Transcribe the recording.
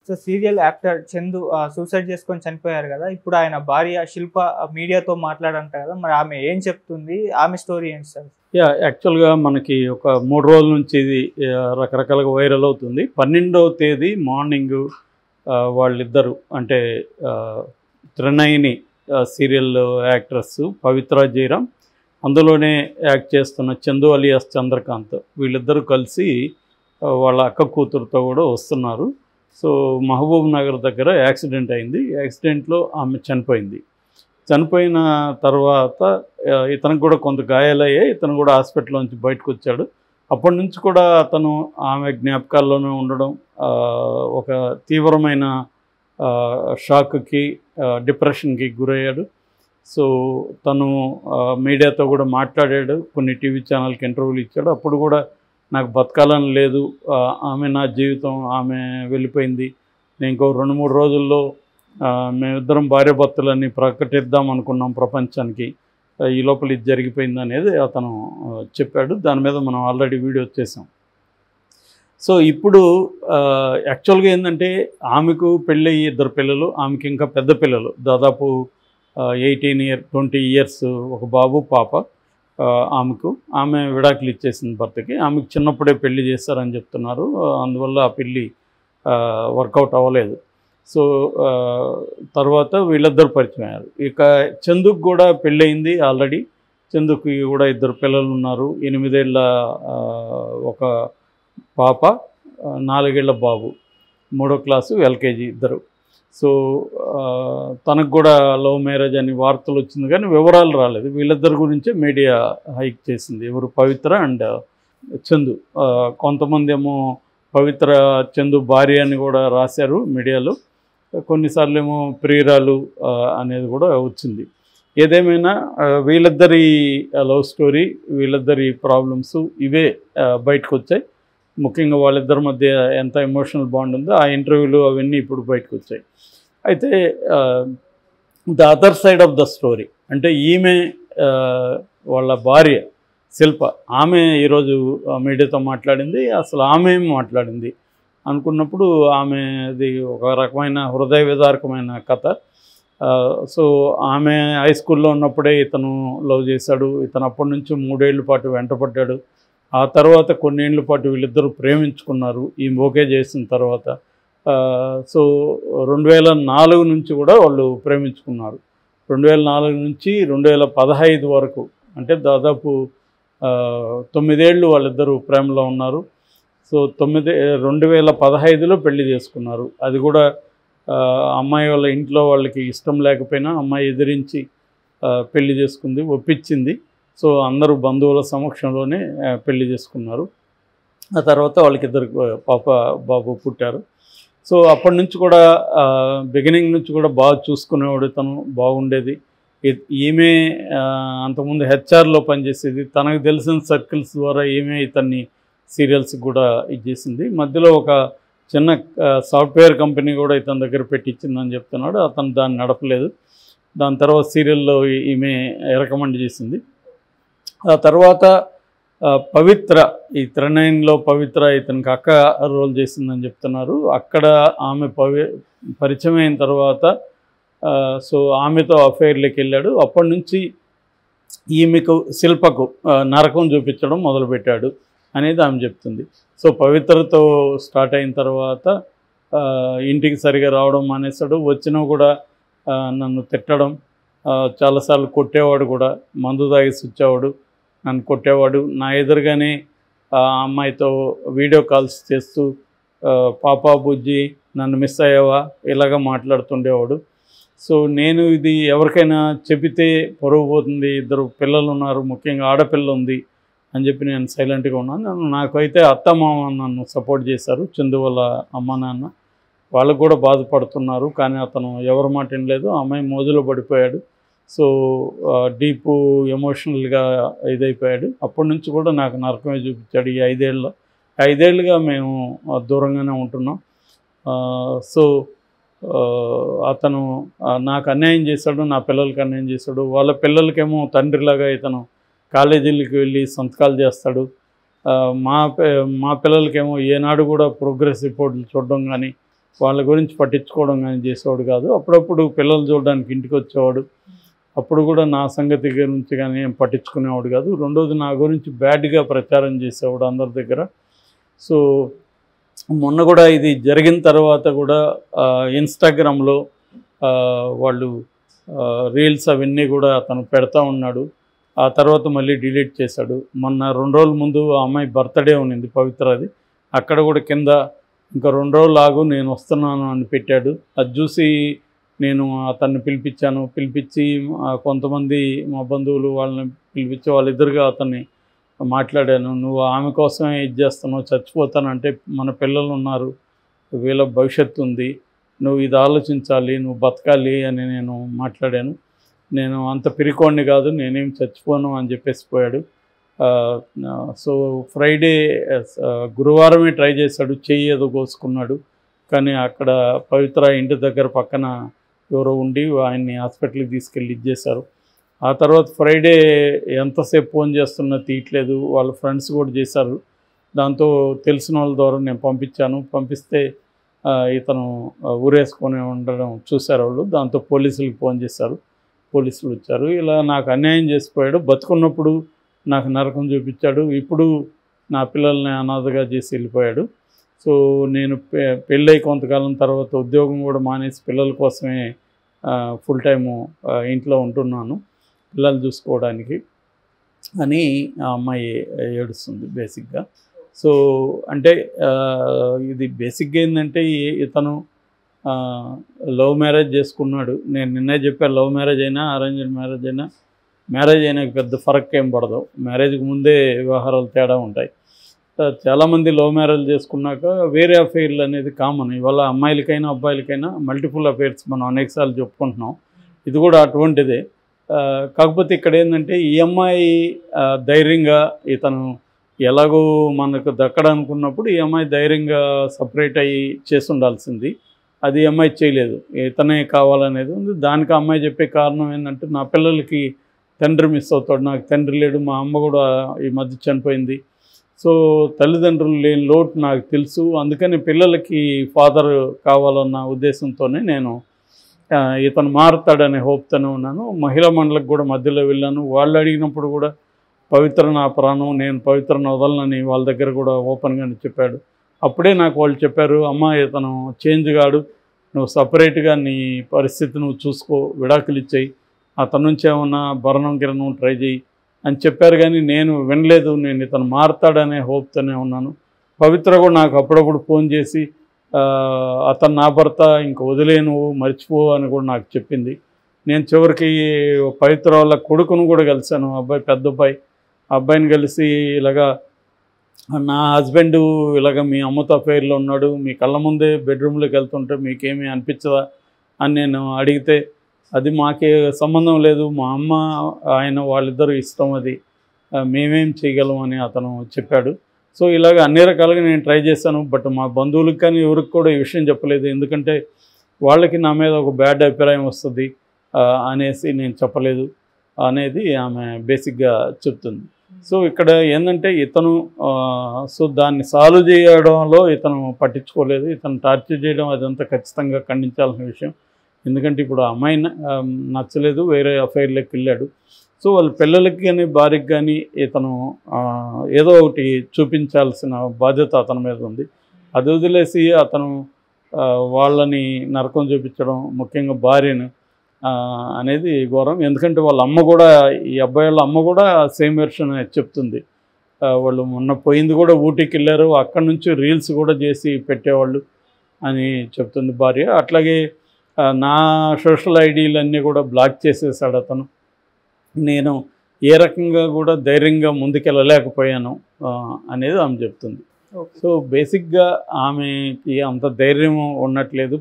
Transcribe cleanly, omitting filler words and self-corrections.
So serial actor Chandu suicide చేసుకొని చనిపోయారు కదా! ఇప్పుడు ఆయన భార్య శిల్ప మీడియాతో మాట్లాడంట కదా! మరి ఆమె ఏం చెప్తుంది? ఆమె స్టోరీ ఏంటి సార్? యాక్చువల్‌గా మనకి ఒక 3 రోజుల నుంచి ఇది రకరకాలుగా వైరల్ అవుతుంది. 12వ తేదీ మార్నింగు వాళ్ళిద్దరు అంటే త్రినయని సీరియల్ యాక్ట్రెస్ పవిత్ర జయరాం, అందులోనే యాక్ట్ చేస్తున్న చందు అలియాస్ చంద్రకాంత్, వీళ్ళిద్దరూ కలిసి వాళ్ళ అక్క కూతురుతో కూడా వస్తున్నారు. సో మహబూబ్ నగర్ దగ్గర యాక్సిడెంట్ అయింది. యాక్సిడెంట్లో ఆమె చనిపోయింది. చనిపోయిన తర్వాత ఇతనికి కూడా కొంత గాయాలయ్యాయి. ఇతను కూడా హాస్పిటల్ నుంచి బయటకు వచ్చాడు. అప్పటి నుంచి కూడా అతను ఆమె జ్ఞాపకాల్లోనే ఉండడం, ఒక తీవ్రమైన షాక్కి, డిప్రెషన్కి గురయ్యాడు. సో తను మీడియాతో కూడా మాట్లాడాడు, కొన్ని టీవీ ఛానల్కి ఇంటర్వ్యూలు ఇచ్చాడు. అప్పుడు కూడా నాకు బతకాలని లేదు, ఆమె నా జీవితం, ఆమె వెళ్ళిపోయింది, నేను ఇంకో 2-3 రోజుల్లో మేమిద్దరం భార్యాభర్తలని ప్రకటిద్దాం అనుకున్నాం ప్రపంచానికి, ఈ లోపల ఇది జరిగిపోయింది అనేది అతను చెప్పాడు. దాని మీద మనం ఆల్రెడీ వీడియో చేసాం. సో ఇప్పుడు యాక్చువల్గా ఏంటంటే ఆమెకు పెళ్ళి 2 పిల్లలు, ఆమెకి ఇంకా పెద్ద పిల్లలు, దాదాపు 20 ఇయర్స్ ఒక బాబు పాప ఆమెకు. ఆమె విడాకులు ఇచ్చేసింది భర్తకి. ఆమెకు చిన్నప్పుడే పెళ్లి చేస్తారని చెప్తున్నారు. అందువల్ల ఆ పెళ్ళి వర్కౌట్ అవ్వలేదు. సో తర్వాత వీళ్ళిద్దరు పరిచయం అయ్యారు. ఇక చందుకు కూడా పెళ్ళయింది ఆల్రెడీ. చందుకి కూడా 2 పిల్లలు ఉన్నారు. 8 ఏళ్ళ ఒక పాప, 4 ఏళ్ళ బాబు, 3వ క్లాసు ఎల్కేజీ ఇద్దరు. సో తనకు కూడా లవ్ మ్యారేజ్ అని వార్తలు వచ్చింది కానీ వివరాలు రాలేదు. వీళ్ళిద్దరి గురించే మీడియా హైక్ చేసింది, ఎవరు పవిత్ర అండ్ చందు. కొంతమంది ఏమో పవిత్ర చందు భార్య అని కూడా రాశారు మీడియాలో, కొన్నిసార్లు ఏమో ప్రియురాలు అనేది కూడా వచ్చింది. ఏదేమైనా వీళ్ళిద్దరి లవ్ స్టోరీ, వీళ్ళిద్దరి ప్రాబ్లమ్స్ ఇవే బయటకు వచ్చాయి. ముఖ్యంగా వాళ్ళిద్దరి మధ్య ఎంత ఎమోషనల్ బాండ్ ఉందో ఆ ఇంటర్వ్యూలు అవన్నీ ఇప్పుడు బయటకు వచ్చాయి. అయితే the other side of the story అంటే ఈమె వాళ్ళ భార్య శిల్ప, ఆమె ఈరోజు మీడియాతో మాట్లాడింది. అసలు ఆమె ఏం మాట్లాడింది అనుకున్నప్పుడు ఆమెది ఒక రకమైన హృదయ విదారకమైన కథ. సో ఆమె హై స్కూల్లో ఉన్నప్పుడే ఇతను లవ్ చేశాడు. ఇతను అప్పటి నుంచి 3 ఏళ్ల పాటు వెంటపడ్డాడు. ఆ తర్వాత కొన్ని ఏళ్ల పాటు వీళ్ళిద్దరూ ప్రేమించుకున్నారు ఈ ఓకే చేసిన తర్వాత. సో 2004 నుంచి కూడా వాళ్ళు ప్రేమించుకున్నారు. 2004 నుంచి 2015 వరకు, అంటే దాదాపు 9 ఏళ్ళు వాళ్ళిద్దరూ ప్రేమలో ఉన్నారు. సో 2015లో పెళ్లి చేసుకున్నారు. అది కూడా అమ్మాయి వాళ్ళ ఇంట్లో వాళ్ళకి ఇష్టం లేకపోయినా అమ్మాయి ఎదిరించి పెళ్లి చేసుకుంది, ఒప్పించింది. సో అందరూ బంధువుల సమక్షంలోనే పెళ్లి చేసుకున్నారు. ఆ తర్వాత వాళ్ళకి 2 పాప బాబు పుట్టారు. సో అప్పటి నుంచి కూడా బిగినింగ్ నుంచి కూడా బాగా చూసుకునేవాడు, తను బాగుండేది. ఈమె అంతకుముందు హెచ్ఆర్లో పనిచేసేది. తనకు తెలిసిన సర్కిల్స్ ద్వారా ఈమె ఇతన్ని సీరియల్స్కి కూడా ఇచ్చేసింది. మధ్యలో ఒక చిన్న సాఫ్ట్వేర్ కంపెనీ కూడా ఇతని దగ్గర పెట్టించిందని చెప్తున్నాడు. అతను దాన్ని నడపలేదు. దాని తర్వాత సీరియల్లో ఈమె రికమెండ్ చేసింది. ఆ తర్వాత పవిత్ర, ఈ త్రినయనిలో పవిత్ర ఇతనికి అక్క రోల్ చేసిందని చెప్తున్నారు. అక్కడ ఆమె పరిచయం అయిన తర్వాత సో ఆమెతో అఫైర్లోకి వెళ్ళాడు. అప్పటి నుంచి ఈమెకు శిల్పకు నరకం చూపించడం మొదలుపెట్టాడు అనేది ఆమె చెప్తుంది. సో పవిత్రతో స్టార్ట్ అయిన తర్వాత ఇంటికి సరిగా రావడం మానేశాడు. వచ్చినా కూడా నన్ను తిట్టడం, చాలాసార్లు కొట్టేవాడు కూడా, మందు తాగేసి వచ్చేవాడు, నన్ను కొట్టేవాడు. నా ఎదురుగానే ఆ అమ్మాయితో వీడియో కాల్స్ చేస్తూ పాపా బుజ్జి నన్ను మిస్ అయ్యావా ఇలాగా మాట్లాడుతుండేవాడు. సో నేను ఇది ఎవరికైనా చెబితే పరువు పోతుంది, 2 పిల్లలు ఉన్నారు, ముఖ్యంగా ఆడపిల్ల ఉంది అని చెప్పి నేను సైలెంట్గా ఉన్నాను. నాకైతే అత్తమామ నన్ను సపోర్ట్ చేశారు, చందు వాళ్ళ అమ్మ నాన్న. వాళ్ళకు కూడా బాధపడుతున్నారు, కానీ అతను ఎవరి మాట వినలేదు. అమ్మాయి మోజులో పడిపోయాడు. సో డీపు ఎమోషనల్గా ఇదైపోయాడు. అప్పటి నుంచి కూడా నాకు నరకమే చూపించాడు. ఈ 5 ఏళ్ళుగా మేము దూరంగానే ఉంటున్నాం. సో అతను నాకు అన్యాయం చేశాడు, నా పిల్లలకి అన్యాయం చేశాడు. వాళ్ళ పిల్లలకేమో తండ్రిలాగా ఇతను కాలేజీలకు వెళ్ళి సంతకాలు చేస్తాడు. మా పిల్లలకేమో ఏనాడు కూడా ప్రోగ్రెస్ రిపోర్ట్లు చూడడం కానీ వాళ్ళ గురించి పట్టించుకోవడం కానీ చేసేవాడు కాదు. అప్పుడప్పుడు పిల్లలు చూడడానికి ఇంటికి వచ్చేవాడు. అప్పుడు కూడా నా సంగతి గురించి కానీ ఏం పట్టించుకునేవాడు కాదు. రెండోది నా గురించి బ్యాడ్గా ప్రచారం చేసేవాడు అందరి దగ్గర. సో మొన్న కూడా ఇది జరిగిన తర్వాత కూడా ఇన్స్టాగ్రామ్లో వాళ్ళు రీల్స్ అవన్నీ కూడా అతను పెడతా ఉన్నాడు. ఆ తర్వాత మళ్ళీ డిలీట్ చేశాడు. మొన్న 2 రోజుల ముందు ఆ అమ్మాయి బర్త్డే ఉన్నింది, పవిత్రది. అక్కడ కూడా కింద ఇంకా 2 రోజులు ఆగు నేను వస్తున్నాను అని పెట్టాడు. అది చూసి నేను అతన్ని పిలిపించి కొంతమంది మా బంధువులు వాళ్ళని పిలిపించి వాళ్ళిద్దరుగా అతన్ని మాట్లాడాను. నువ్వు ఆమె కోసమే ఇది చేస్తున్నావు, చచ్చిపోతానంటే మన పిల్లలు ఉన్నారు, వీళ్ళ భవిష్యత్తు ఉంది, నువ్వు ఇది ఆలోచించాలి, నువ్వు బతకాలి అని నేను మాట్లాడాను. నేను అంత పిరికోడిని కాదు, నేనేం చచ్చిపోను అని చెప్పేసి పోయాడు. సో ఫ్రైడే గురువారమే ట్రై చేశాడు, చెయ్యి ఏదో కోసుకున్నాడు. కానీ అక్కడ పవిత్ర ఇంటి దగ్గర పక్కన ఎవరో ఉండి ఆయన్ని హాస్పిటల్కి తీసుకెళ్ళి ఇచ్చేశారు. ఆ తర్వాత ఫ్రైడే ఎంతసేపు ఫోన్ చేస్తున్నా తీయట్లేదు. వాళ్ళ ఫ్రెండ్స్ కూడా చేశారు. దాంతో తెలిసిన వాళ్ళ ద్వారా నేను పంపిస్తే ఇతను ఊరేసుకొని ఉండడం చూశారు వాళ్ళు. దాంతో పోలీసులకు ఫోన్ చేశారు, పోలీసులు వచ్చారు. ఇలా నాకు అన్యాయం చేసిపోయాడు. బతుకున్నప్పుడు నాకు నరకం చూపించాడు, ఇప్పుడు నా పిల్లల్ని అనాథగా చేసి వెళ్ళిపోయాడు. సో నేను పెళ్ళై కొంతకాలం తర్వాత ఉద్యోగం కూడా మానేసి పిల్లల కోసమే ఫుల్ టైము ఇంట్లో ఉంటున్నాను పిల్లలు చూసుకోవడానికి అని ఆ అమ్మాయి ఏడుస్తుంది బేసిక్గా. సో అంటే ఇది బేసిక్గా ఏంటంటే ఇతను లవ్ మ్యారేజ్ చేసుకున్నాడు. నేను నిన్నే చెప్పాను, లవ్ మ్యారేజ్ అయినా అరేంజ్డ్ మ్యారేజ్ అయినా పెద్ద ఫరక్ ఏం పడదు. మ్యారేజ్కి ముందే వ్యవహారాలు తేడా ఉంటాయి. చాలామంది లవ్ మ్యారేజ్ చేసుకున్నాక వేరే అఫైర్లు అనేది కామన్. ఇవాళ అమ్మాయిలకైనా అబ్బాయిలకైనా మల్టిపుల్ అఫైర్స్ మనం అనేకసార్లు చెప్పుకుంటున్నాం. ఇది కూడా అటువంటిదే. కాకపోతే ఇక్కడ ఏంటంటే ఈ అమ్మాయి ధైర్యంగా ఇతను ఎలాగో మనకు దక్కడనుకున్నప్పుడు ఈ అమ్మాయి ధైర్యంగా సపరేట్ అయ్యి చేసి ఉండాల్సింది. అది అమ్మాయి చేయలేదు, ఇతనే కావాలనేది ఉంది. దానికి అమ్మాయి చెప్పే కారణం ఏంటంటే నా పిల్లలకి తండ్రి మిస్ అవుతాడు, నాకు తండ్రి లేడు, మా అమ్మ కూడా ఈ మధ్య చనిపోయింది, సో తల్లిదండ్రులు లేని లోటు నాకు తెలుసు, అందుకని పిల్లలకి ఫాదర్ కావాలన్న ఉద్దేశంతోనే నేను ఇతను మారుతాడనే హోప్తోనే ఉన్నాను. మహిళా మండలికి కూడా మధ్యలో వెళ్ళాను. వాళ్ళు అడిగినప్పుడు కూడా పవిత్ర నా ప్రాణం, నేను పవిత్రను వదలనని వాళ్ళ దగ్గర కూడా ఓపెన్గానే చెప్పాడు. అప్పుడే నాకు వాళ్ళు చెప్పారు, అమ్మ ఇతను చేంజ్ కాడు, నువ్వు సపరేట్గా నీ పరిస్థితి నువ్వు చూసుకో, విడాకులు ఇచ్చేయి, అతని నుంచి ఏమన్నా భరణం గిరణం ట్రై చేయి అని చెప్పారు. కానీ నేను వినలేదు. నేను ఇతను మారుతాడనే హోప్తోనే ఉన్నాను. పవిత్ర కూడా నాకు అప్పుడప్పుడు ఫోన్ చేసి అతను నా భర్త, ఇంక వదిలేను, మర్చిపో అని కూడా నాకు చెప్పింది. నేను చివరికి పవిత్ర వాళ్ళ కొడుకును కూడా కలిశాను, అబ్బాయి పెద్ద అబ్బాయి. ఆ అబ్బాయిని కలిసి ఇలాగా నా హస్బెండ్ ఇలాగ మీ అమ్మతో అఫైర్లో ఉన్నాడు, మీ కళ్ళ ముందే బెడ్రూమ్లోకి వెళ్తుంటే మీకేమీ అనిపించదా అని నేను అడిగితే, అది మాకే సంబంధం లేదు, మా అమ్మ ఆయన వాళ్ళిద్దరూ ఇష్టం, అది మేమేం చేయగలం అని అతను చెప్పాడు. సో ఇలాగ అన్ని రకాలుగా నేను ట్రై చేశాను. బట్ మా బంధువులకు కానీ ఎవరికి కూడా ఈ విషయం చెప్పలేదు, ఎందుకంటే వాళ్ళకి నా మీద ఒక బ్యాడ్ అభిప్రాయం వస్తుంది అనేసి నేను చెప్పలేదు అనేది ఆమె బేసిక్గా చెప్తుంది. సో ఇక్కడ ఏంటంటే ఇతను సో దాన్ని సాల్వ్ చేయడంలో ఇతను పట్టించుకోలేదు. ఇతను టార్చర్ చేయడం అదంతా ఖచ్చితంగా ఖండించాల్సిన విషయం. ఎందుకంటే ఇప్పుడు ఆ అమ్మాయి నచ్చలేదు, వేరే అఫైర్లోకి వెళ్ళాడు. సో వాళ్ళ పిల్లలకి కానీ భార్యకి కానీ ఇతను ఏదో ఒకటి చూపించాల్సిన బాధ్యత అతని మీద ఉంది. అది వదిలేసి అతను వాళ్ళని నరకం చూపించడం, ముఖ్యంగా భార్యను అనేది ఘోరం. ఎందుకంటే వాళ్ళ అమ్మ కూడా, ఈ అబ్బాయి వాళ్ళ అమ్మ కూడా సేమ్ వెర్షన్ చెప్తుంది. వాళ్ళు మొన్న పోయింది కూడా ఊటీకి వెళ్ళారు, అక్కడి నుంచి రీల్స్ కూడా చేసి పెట్టేవాళ్ళు అని చెప్తుంది భార్య. అట్లాగే నా సోషల్ ఐడీలన్నీ కూడా బ్లాక్ చేసేసాడు అతను. నేను ఏ రకంగా కూడా ధైర్యంగా ముందుకెళ్ళలేకపోయాను అనేది ఆమె చెప్తుంది. సో బేసిక్గా ఆమెకి అంత ధైర్యం ఉండట్లేదు.